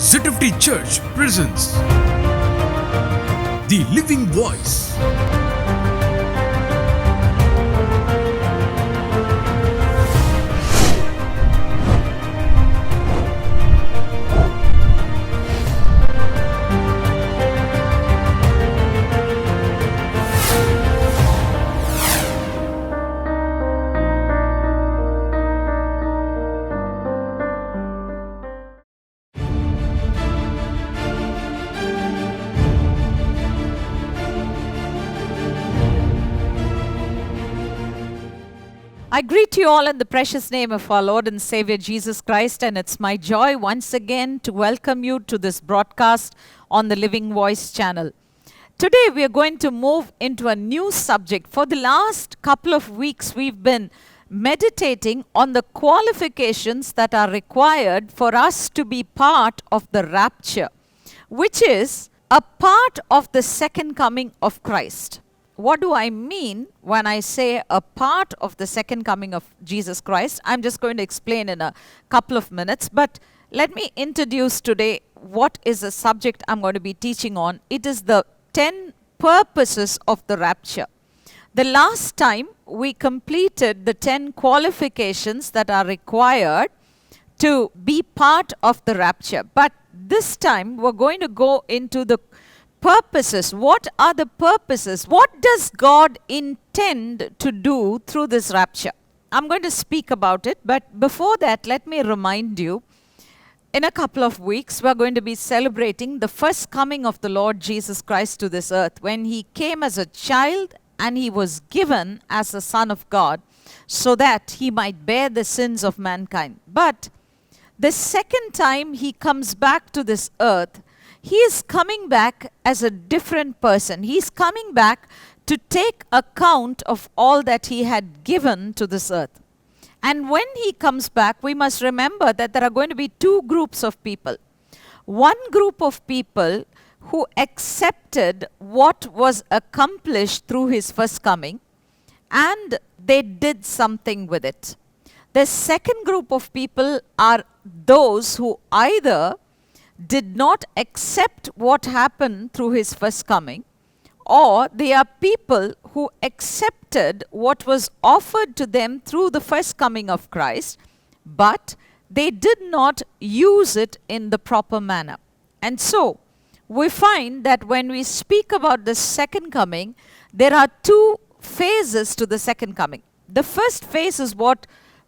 ZFT Church presents The Living Voice. I greet you all in the precious name of our Lord and Savior Jesus Christ, and it's my joy once again to welcome you to this broadcast on the Living Voice channel. Today we are going to move into a new subject. For the last couple of weeks we've been meditating on the qualifications that are required for us to be part of the rapture, which is a part of the second coming of Christ. What do I mean when I say a part of the second coming of Jesus Christ? I'm just going to explain in a couple of minutes, but let me introduce today what is the subject I'm going to be teaching on. It is the 10 purposes of the rapture. The last time we completed the 10 qualifications that are required to be part of the rapture, but this time we're going to go into the purposes. What are the purposes? What does God intend to do through this rapture? I'm going to speak about it, but before that, let me remind you, in a couple of weeks, we're going to be celebrating the first coming of the Lord Jesus Christ to this earth, when He came as a child and He was given as the Son of God, so that He might bear the sins of mankind. But the second time He comes back to this earth, He is coming back as a different person. He's coming back to take account of all that He had given to this earth. And when He comes back, we must remember that there are going to be two groups of people. One group of people who accepted what was accomplished through His first coming, and they did something with it. The second group of people are those who either did not accept what happened through His first coming, or they are people who accepted what was offered to them through the first coming of Christ, but they did not use it in the proper manner. And so, we find that when we speak about the second coming, there are two phases to the second coming. The first phase is what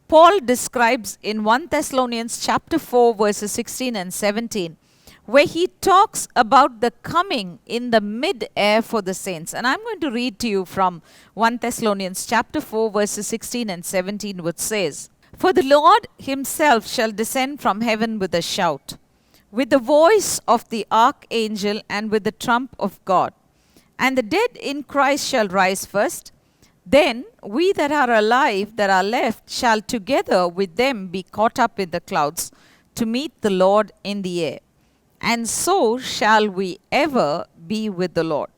Paul describes in 1 Thessalonians chapter 4 verses 16 and 17, where he talks about the coming in the mid-air for the saints. And I'm going to read to you from 1 Thessalonians chapter 4 verses 16 and 17, which says, "For the Lord Himself shall descend from heaven with a shout, with the voice of the archangel, and with the trump of God. And the dead in Christ shall rise first. Then we that are alive, that are left, shall together with them be caught up in the clouds to meet the Lord in the air. And so shall we ever be with the Lord."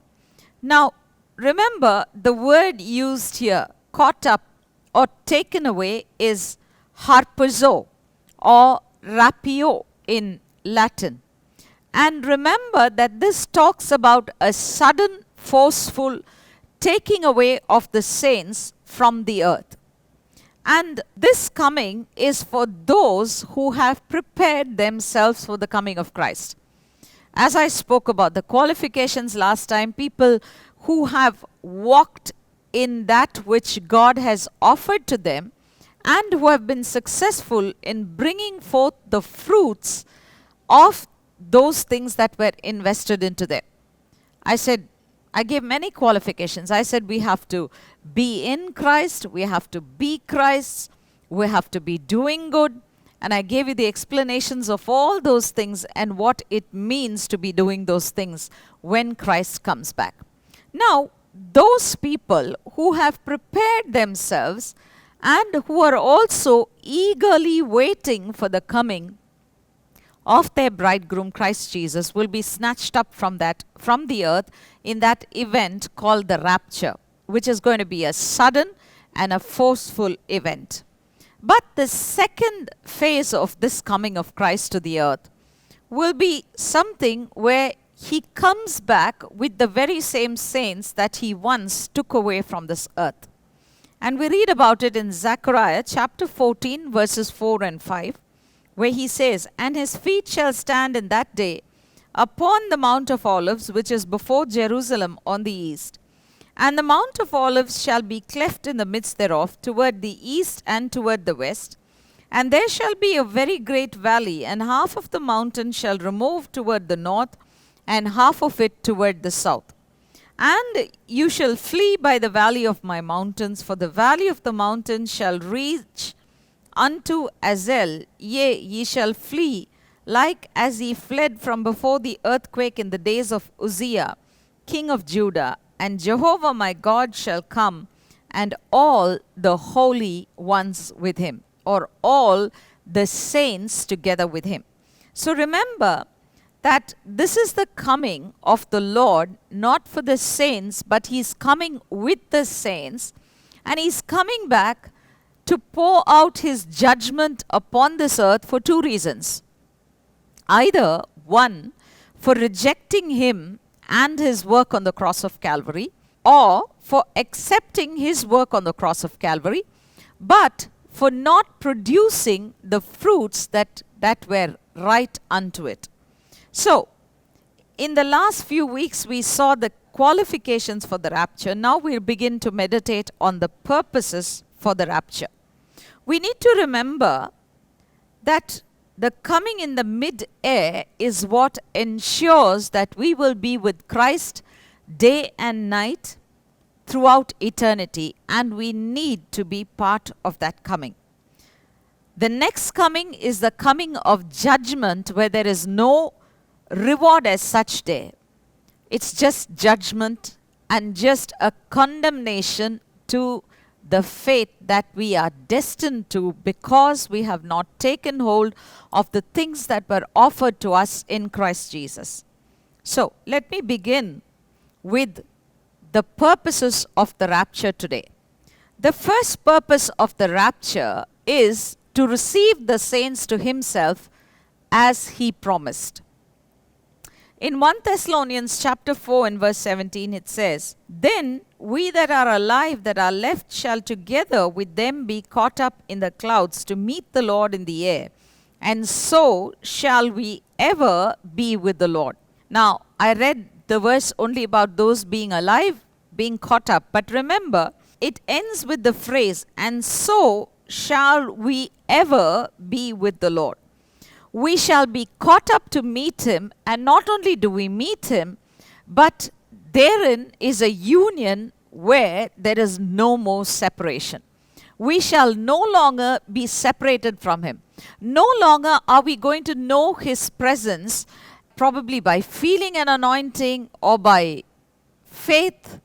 Now, remember the word used here, caught up or taken away, is harpazo or rapio in Latin. And remember that this talks about a sudden, forceful taking away of the saints from the earth. And this coming is for those who have prepared themselves for the coming of Christ. As I spoke about the qualifications last time, people who have walked in that which God has offered to them and who have been successful in bringing forth the fruits of those things that were invested into them. I gave many qualifications. I said we have to be in Christ, we have to be Christ, we have to be doing good. And I gave you the explanations of all those things and what it means to be doing those things when Christ comes back. Now, those people who have prepared themselves and who are also eagerly waiting for the coming of their bridegroom Christ Jesus will be snatched up from the earth in that event called the rapture, which is going to be a sudden and a forceful event. But the second phase of this coming of Christ to the earth will be something where he comes back with the very same saints that he once took away from this earth. And we read about it in Zechariah chapter 14, verses 4 and 5, where he says, "And his feet shall stand in that day upon the Mount of Olives, which is before Jerusalem on the east. And the Mount of Olives shall be cleft in the midst thereof, toward the east and toward the west. And there shall be a very great valley, and half of the mountain shall remove toward the north, and half of it toward the south. And you shall flee by the valley of my mountains, for the valley of the mountains shall reach unto Azel. Yea, ye shall flee, like as ye fled from before the earthquake in the days of Uzziah, king of Judah. And Jehovah my God shall come, and all the holy ones with him," or all the saints together with him. So remember that this is the coming of the Lord, not for the saints, but he's coming with the saints, and he's coming back to pour out his judgment upon this earth for two reasons. Either, one, for rejecting him and his work on the cross of Calvary, or for accepting his work on the cross of Calvary, but for not producing the fruits that were right unto it. So, in the last few weeks, we saw the qualifications for the rapture. Now we'll begin to meditate on the purposes for the rapture. We need to remember that the coming in the mid-air is what ensures that we will be with Christ day and night throughout eternity, and we need to be part of that coming. The next coming is the coming of judgment, where there is no reward as such there. It's just judgment and just a condemnation to the fate that we are destined to, because we have not taken hold of the things that were offered to us in Christ Jesus. So, let me begin with the purposes of the rapture today. The first purpose of the rapture is to receive the saints to himself as he promised. In 1 Thessalonians chapter 4 and verse 17 it says, "Then we that are alive that are left shall together with them be caught up in the clouds to meet the Lord in the air, and so shall we ever be with the Lord." Now, I read the verse only about those being alive, being caught up, but remember, it ends with the phrase, "and so shall we ever be with the Lord." We shall be caught up to meet him, and not only do we meet him, but therein is a union where there is no more separation. We shall no longer be separated from him. No longer are we going to know his presence, probably by feeling an anointing or by faith,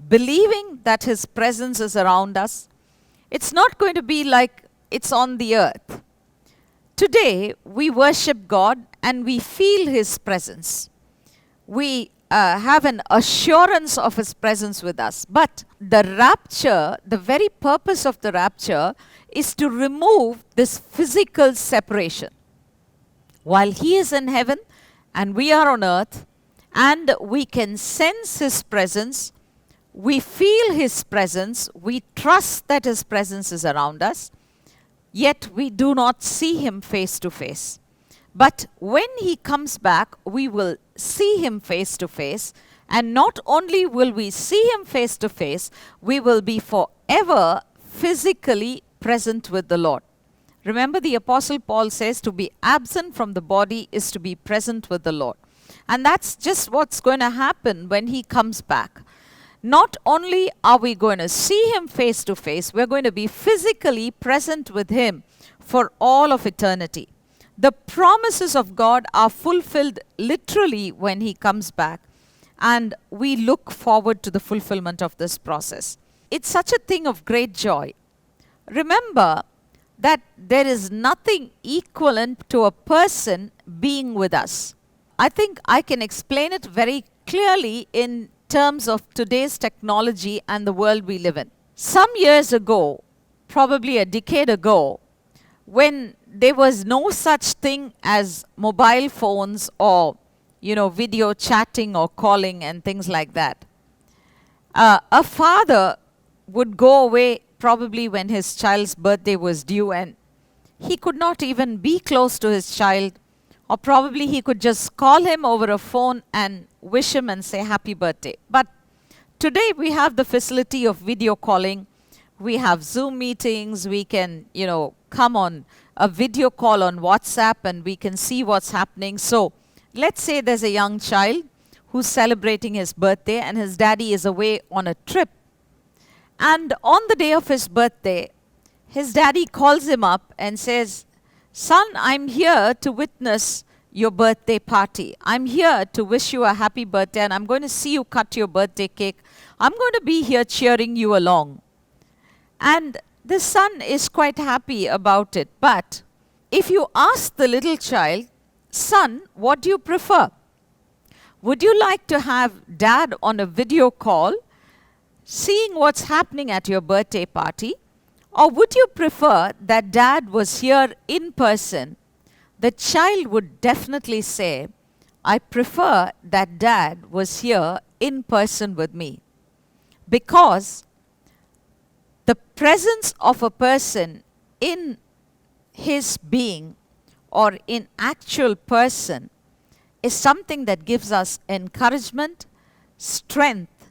believing that his presence is around us. It's not going to be like it's on the earth. Today, we worship God and we feel his presence. We have an assurance of his presence with us. But the rapture, the very purpose of the rapture, is to remove this physical separation. While he is in heaven and we are on earth, and we can sense his presence, we feel his presence, we trust that his presence is around us, yet we do not see him face to face. But when he comes back, we will see him face to face, and not only will we see him face to face, we will be forever physically present with the Lord. Remember, the Apostle Paul says to be absent from the body is to be present with the Lord. And that's just what's going to happen when he comes back. Not only are we going to see him face to face, we're going to be physically present with him for all of eternity. The promises of God are fulfilled literally when he comes back, and we look forward to the fulfillment of this process. It's such a thing of great joy. Remember that there is nothing equivalent to a person being with us. I think I can explain it very clearly in terms of today's technology and the world we live in. Some years ago, probably a decade ago, when there was no such thing as mobile phones or, video chatting or calling and things like that. A father would go away probably when his child's birthday was due, and he could not even be close to his child, or probably he could just call him over a phone and wish him and say happy birthday. But today we have the facility of video calling. We have Zoom meetings. We can, come on a video call on WhatsApp and we can see what's happening. So let's say there's a young child who's celebrating his birthday and his daddy is away on a trip. And on the day of his birthday, his daddy calls him up and says, "Son, I'm here to witness your birthday party. I'm here to wish you a happy birthday, and I'm going to see you cut your birthday cake. I'm going to be here cheering you along." And the son is quite happy about it. But if you ask the little child, "Son, what do you prefer? Would you like to have dad on a video call, seeing what's happening at your birthday party? Or would you prefer that dad was here in person?" The child would definitely say, "I prefer that dad was here in person with me." Because the presence of a person in his being or in actual person is something that gives us encouragement, strength,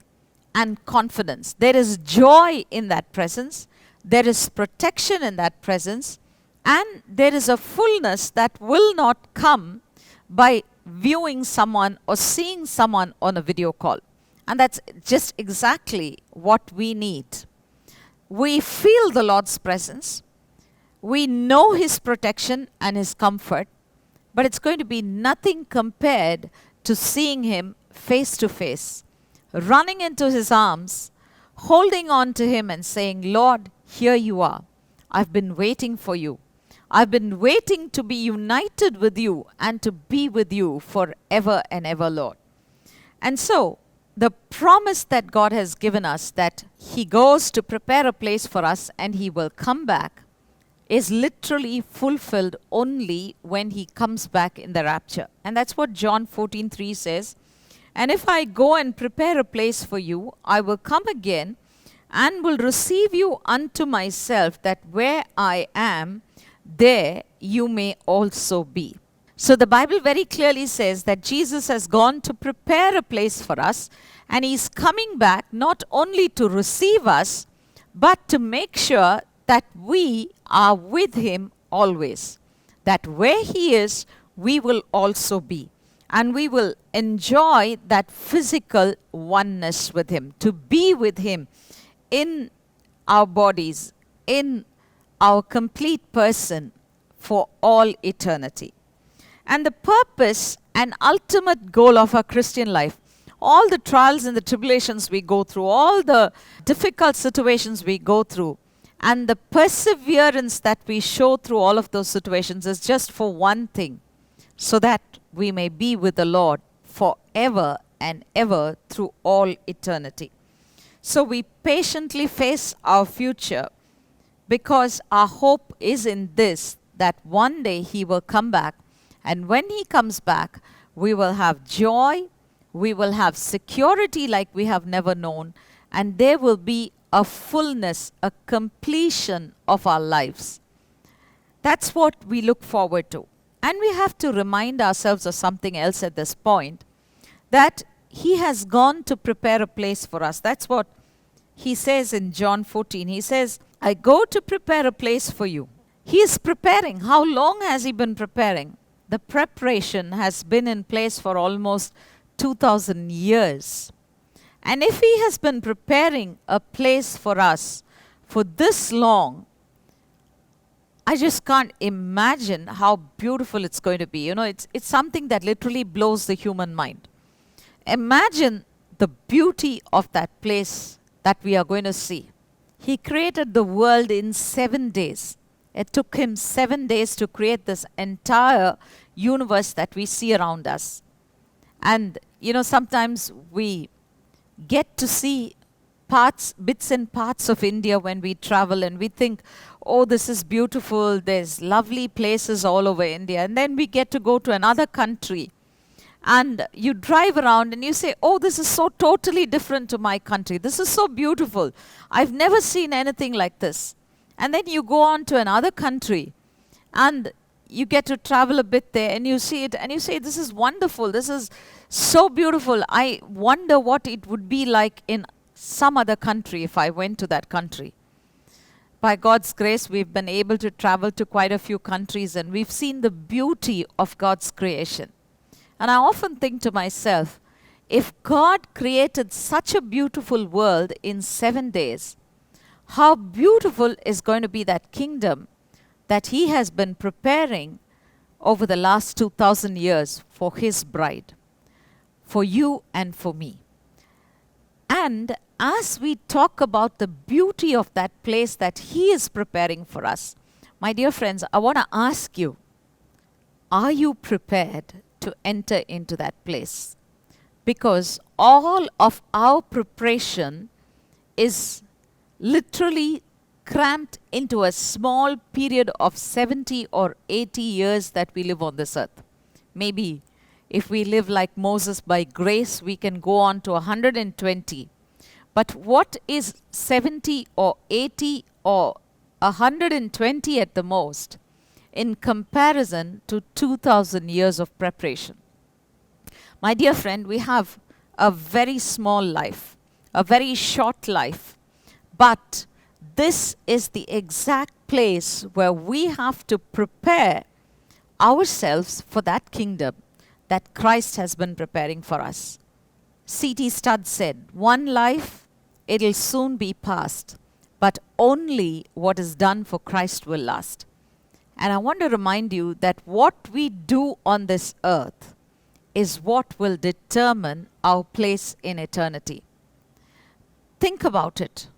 and confidence. There is joy in that presence. There is protection in that presence, and there is a fullness that will not come by viewing someone or seeing someone on a video call. And that's just exactly what we need. We feel the Lord's presence. We know His protection and His comfort, but it's going to be nothing compared to seeing Him face to face, running into His arms, holding on to Him and saying, "Lord, here you are. I've been waiting for you. I've been waiting to be united with you and to be with you forever and ever, Lord." And so, the promise that God has given us, that He goes to prepare a place for us and He will come back, is literally fulfilled only when He comes back in the rapture. And that's what John 14:3 says. "And if I go and prepare a place for you, I will come again and will receive you unto myself, that where I am, there you may also be." So the Bible very clearly says that Jesus has gone to prepare a place for us, and He's coming back not only to receive us, but to make sure that we are with Him always. That where He is, we will also be. And we will enjoy that physical oneness with Him, to be with Him in our bodies, in our complete person for all eternity. And the purpose and ultimate goal of our Christian life, all the trials and the tribulations we go through, all the difficult situations we go through, and the perseverance that we show through all of those situations is just for one thing: so that we may be with the Lord forever and ever through all eternity. So we patiently face our future because our hope is in this, that one day He will come back, and when He comes back, we will have joy, we will have security like we have never known, and there will be a fullness, a completion of our lives. That's what we look forward to. And we have to remind ourselves of something else at this point, that He has gone to prepare a place for us. That's what He says in John 14. He says, "I go to prepare a place for you." He is preparing. How long has He been preparing? The preparation has been in place for almost 2,000 years. And if He has been preparing a place for us for this long, I just can't imagine how beautiful it's going to be. It's something that literally blows the human mind. Imagine the beauty of that place that we are going to see. He created the world in 7 days. It took Him 7 days to create this entire universe that we see around us. And, sometimes we get to see bits and parts of India when we travel and we think, oh, this is beautiful, there's lovely places all over India. And then we get to go to another country and you drive around and you say, oh, this is so totally different to my country. This is so beautiful. I've never seen anything like this. And then you go on to another country and you get to travel a bit there and you see it and you say, this is wonderful. This is so beautiful. I wonder what it would be like in some other country if I went to that country. By God's grace, we've been able to travel to quite a few countries and we've seen the beauty of God's creation. And I often think to myself, if God created such a beautiful world in 7 days, how beautiful is going to be that kingdom that He has been preparing over the last 2,000 years for His bride, for you and for me. And as we talk about the beauty of that place that He is preparing for us, my dear friends, I want to ask you, are you prepared to enter into that place? Because all of our preparation is literally cramped into a small period of 70 or 80 years that we live on this earth. Maybe if we live like Moses by grace, we can go on to 120. But what is 70 or 80 or 120 at the most in comparison to 2,000 years of preparation? My dear friend, we have a very small life, a very short life, but this is the exact place where we have to prepare ourselves for that kingdom that Christ has been preparing for us. C.T. Studd said, one life, it'll soon be past, but only what is done for Christ will last. And I want to remind you that what we do on this earth is what will determine our place in eternity. Think about it.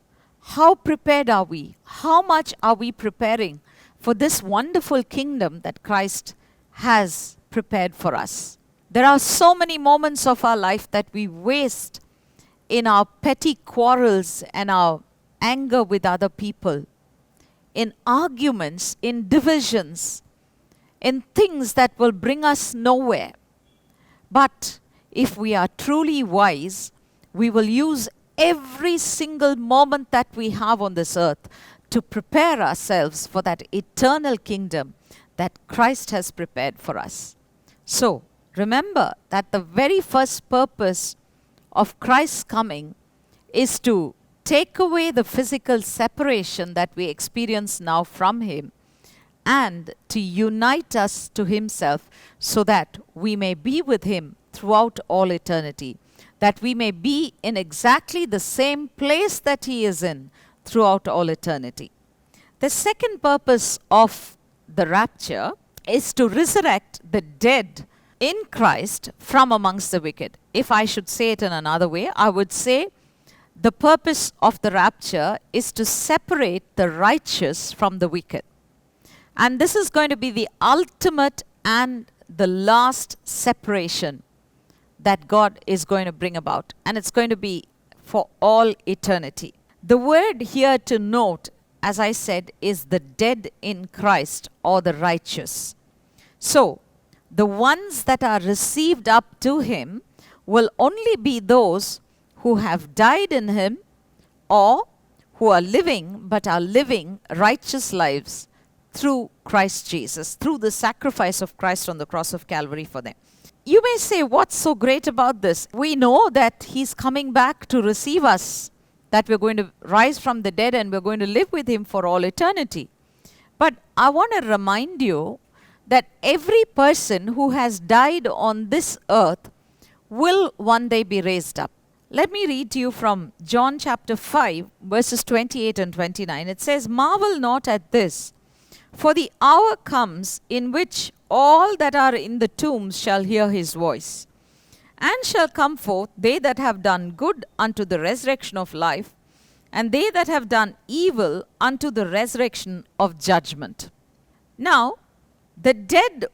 How prepared are we? How much are we preparing for this wonderful kingdom that Christ has prepared for us? There are so many moments of our life that we waste in our petty quarrels and our anger with other people, in arguments, in divisions, in things that will bring us nowhere. But if we are truly wise, we will use every single moment that we have on this earth to prepare ourselves for that eternal kingdom that Christ has prepared for us. So, remember that the very first purpose of Christ's coming is to take away the physical separation that we experience now from Him and to unite us to Himself so that we may be with Him throughout all eternity, that we may be in exactly the same place that He is in throughout all eternity. The second purpose of the rapture is to resurrect the dead in Christ from amongst the wicked. If I should say it in another way, I would say the purpose of the rapture is to separate the righteous from the wicked. And this is going to be the ultimate and the last separation that God is going to bring about. And it's going to be for all eternity. The word here to note, as I said, is the dead in Christ or the righteous. So, the ones that are received up to Him will only be those who have died in Him or who are living but are living righteous lives through Christ Jesus, through the sacrifice of Christ on the cross of Calvary for them. You may say, what's so great about this? We know that He's coming back to receive us, that we're going to rise from the dead and we're going to live with Him for all eternity. But I want to remind you that every person who has died on this earth will one day be raised up. Let me read to you from John chapter 5, verses 28 and 29. It says, "Marvel not at this, for the hour comes in which all that are in the tombs shall hear His voice, and shall come forth, they that have done good unto the resurrection of life, and they that have done evil unto the resurrection of judgment." Now, the dead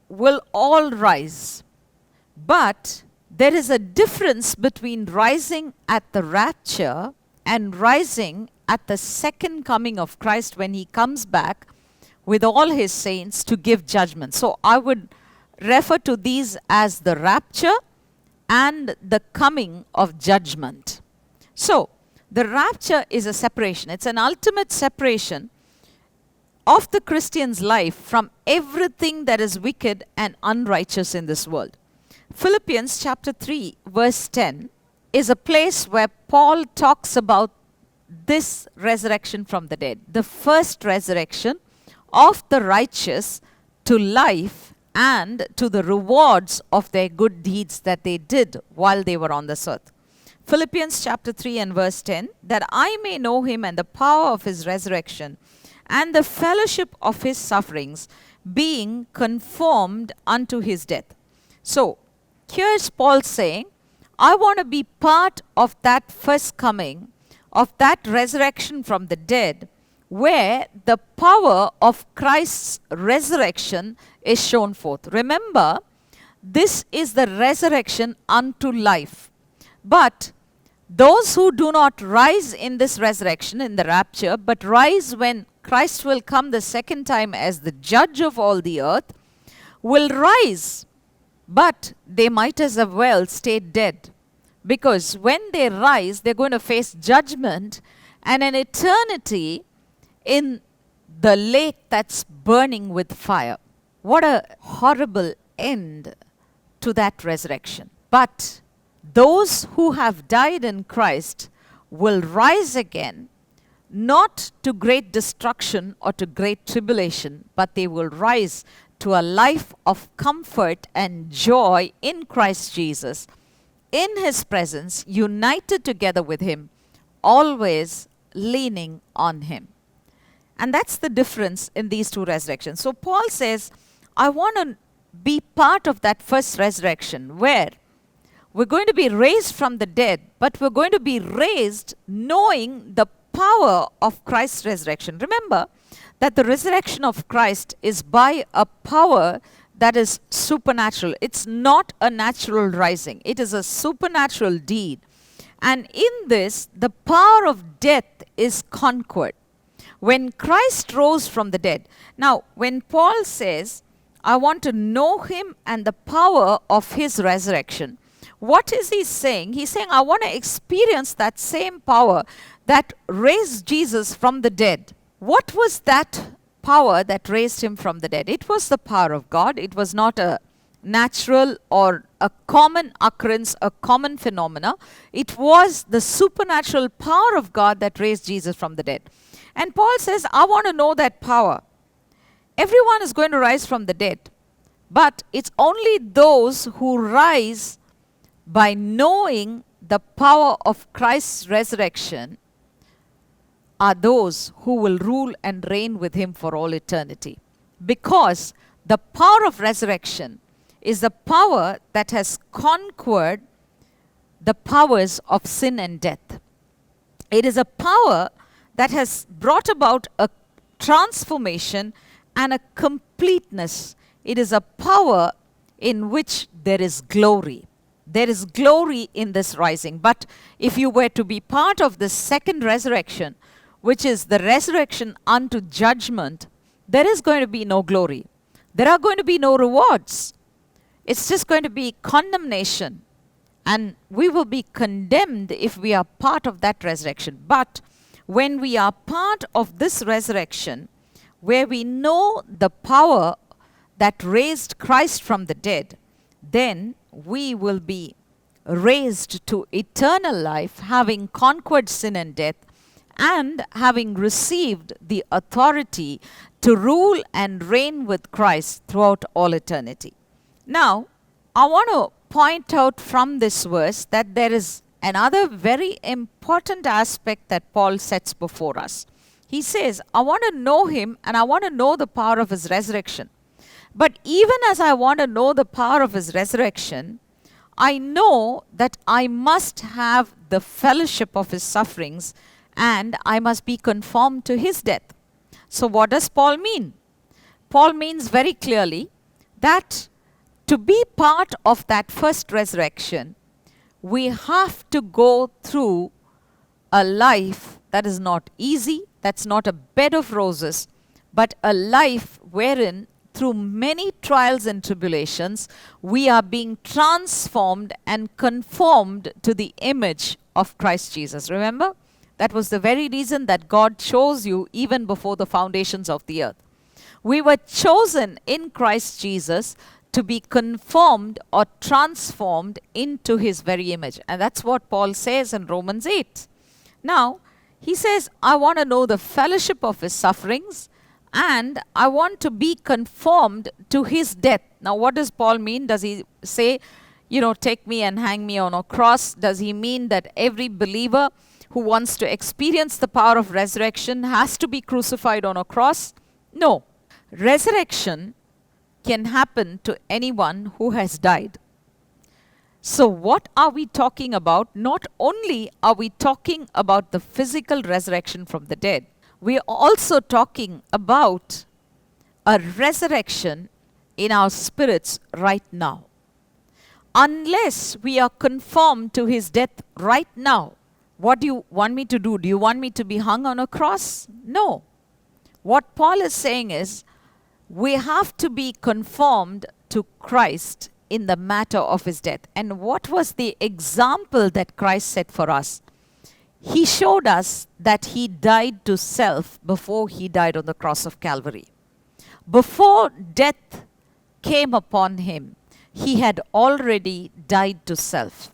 will all rise, but there is a difference between rising at the rapture and rising at the second coming of Christ when he comes back with all his saints to give judgment. So I would refer to these as the rapture and the coming of judgment. So the rapture is a separation. It's an ultimate separation of the Christian's life from everything that is wicked and unrighteous in this world. Philippians chapter 3 verse 10 is a place where Paul talks about this resurrection from the dead, the first resurrection of the righteous to life and to the rewards of their good deeds that they did while they were on this earth. Philippians chapter 3 and verse 10, that I may know him and the power of his resurrection and the fellowship of his sufferings, being conformed unto his death. So, here's Paul saying, I want to be part of that first coming, of that resurrection from the dead, where the power of Christ's resurrection is shown forth. Remember, this is the resurrection unto life. But those who do not rise in this resurrection, in the rapture, but rise when Christ will come the second time as the judge of all the earth, will rise, but they might as well stay dead. Because when they rise, they're going to face judgment and an eternity in the lake that's burning with fire. What a horrible end to that resurrection. But those who have died in Christ will rise again, not to great destruction or to great tribulation, but they will rise to a life of comfort and joy in Christ Jesus, in his presence, united together with him, always leaning on him. And that's the difference in these two resurrections. So Paul says, I want to be part of that first resurrection where we're going to be raised from the dead, but we're going to be raised knowing the power of Christ's resurrection. Remember that the resurrection of Christ is by a power that is supernatural. It's not a natural rising. It is a supernatural deed. And in this, the power of death is conquered. When Christ rose from the dead. Now, when Paul says, I want to know him and the power of his resurrection, what is he saying? He's saying, I want to experience that same power that raised Jesus from the dead. What was that power that raised him from the dead? It was the power of God. It was not a natural or a common occurrence, a common phenomena. It was the supernatural power of God that raised Jesus from the dead. And Paul says, I want to know that power. Everyone is going to rise from the dead. But it's only those who rise by knowing the power of Christ's resurrection are those who will rule and reign with him for all eternity. Because the power of resurrection is the power that has conquered the powers of sin and death. It is a power that has brought about a transformation and a completeness. It is a power in which there is glory. There is glory in this rising. But if you were to be part of the second resurrection, which is the resurrection unto judgment, there is going to be no glory. There are going to be no rewards. It's just going to be condemnation. And we will be condemned if we are part of that resurrection. But when we are part of this resurrection, where we know the power that raised Christ from the dead, then we will be raised to eternal life, having conquered sin and death, and having received the authority to rule and reign with Christ throughout all eternity. Now, I want to point out from this verse that there is another very important aspect that Paul sets before us. He says, I want to know him and I want to know the power of his resurrection. But even as I want to know the power of his resurrection, I know that I must have the fellowship of his sufferings and I must be conformed to his death. So what does Paul mean? Paul means very clearly that to be part of that first resurrection, we have to go through a life that is not easy, that's not a bed of roses, but a life wherein through many trials and tribulations, we are being transformed and conformed to the image of Christ Jesus. Remember? That was the very reason that God chose you even before the foundations of the earth. We were chosen in Christ Jesus to be conformed or transformed into his very image. And that's what Paul says in Romans 8. Now, he says, I want to know the fellowship of his sufferings, and I want to be conformed to his death. Now, what does Paul mean? Does he say, take me and hang me on a cross? Does he mean that every believer who wants to experience the power of resurrection has to be crucified on a cross? No. Resurrection can happen to anyone who has died. So what are we talking about? Not only are we talking about the physical resurrection from the dead, we are also talking about a resurrection in our spirits right now. Unless we are conformed to his death right now, what do you want me to do? Do you want me to be hung on a cross? No. What Paul is saying is, we have to be conformed to Christ in the matter of his death. And what was the example that Christ set for us? He showed us that he died to self before he died on the cross of Calvary. Before death came upon him, he had already died to self.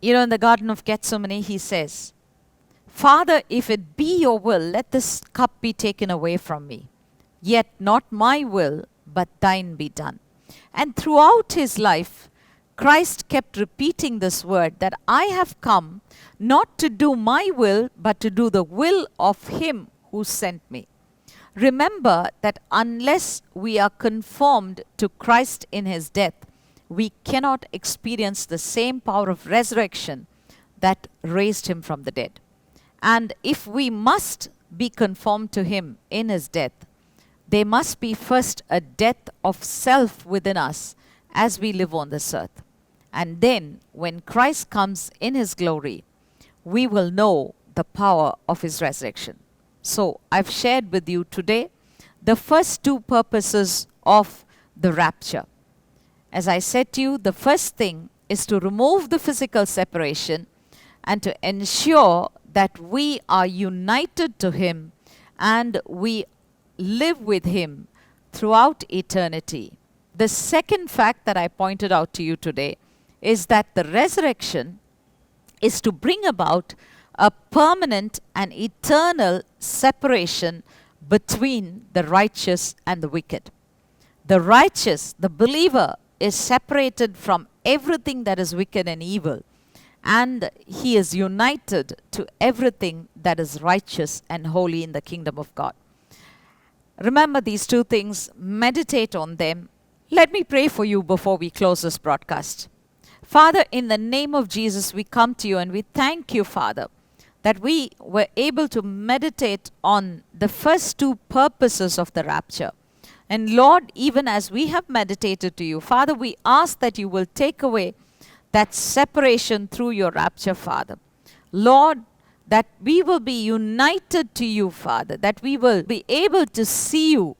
In the Garden of Gethsemane, he says, Father, if it be your will, let this cup be taken away from me. Yet not my will, but thine be done. And throughout his life, Christ kept repeating this word, that I have come not to do my will, but to do the will of him who sent me. Remember that unless we are conformed to Christ in his death, we cannot experience the same power of resurrection that raised him from the dead. And if we must be conformed to him in his death, there must be first a death of self within us as we live on this earth. And then, when Christ comes in his glory, we will know the power of his resurrection. So, I've shared with you today the first two purposes of the rapture. As I said to you, the first thing is to remove the physical separation and to ensure that we are united to him and we live with him throughout eternity. The second fact that I pointed out to you today is that the resurrection is to bring about a permanent and eternal separation between the righteous and the wicked. The righteous, the believer, is separated from everything that is wicked and evil, and he is united to everything that is righteous and holy in the kingdom of God. Remember these two things, meditate on them. Let me pray for you before we close this broadcast. Father, in the name of Jesus, we come to you and we thank you, Father, that we were able to meditate on the first two purposes of the rapture. And Lord, even as we have meditated to you, Father, we ask that you will take away that separation through your rapture, Father. Lord, that we will be united to you, Father, that we will be able to see you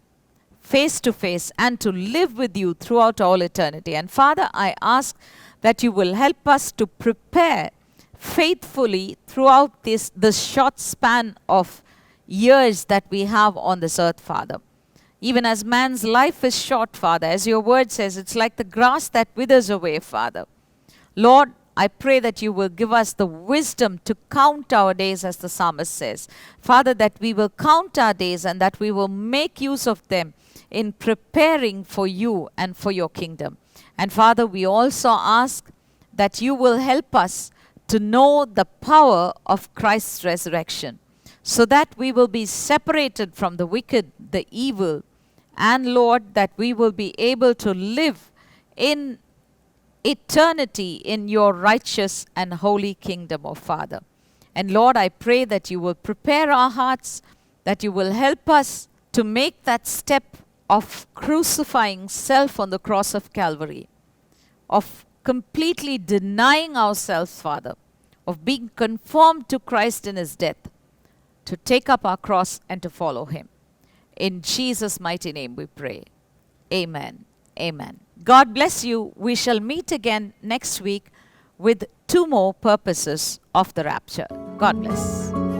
face to face and to live with you throughout all eternity. And Father, I ask that you will help us to prepare faithfully throughout this short span of years that we have on this earth, Father. Even as man's life is short, Father, as your word says, it's like the grass that withers away, Father. Lord, I pray that you will give us the wisdom to count our days, as the psalmist says. Father, that we will count our days and that we will make use of them in preparing for you and for your kingdom. And Father, we also ask that you will help us to know the power of Christ's resurrection, so that we will be separated from the wicked, the evil, and Lord, that we will be able to live in eternity in your righteous and holy kingdom, O Father. And Lord, I pray that you will prepare our hearts, that you will help us to make that step of crucifying self on the cross of Calvary, of completely denying ourselves, Father, of being conformed to Christ in his death, to take up our cross and to follow him. In Jesus' mighty name we pray. Amen. Amen. God bless you. We shall meet again next week with 2 more purposes of the rapture. God bless.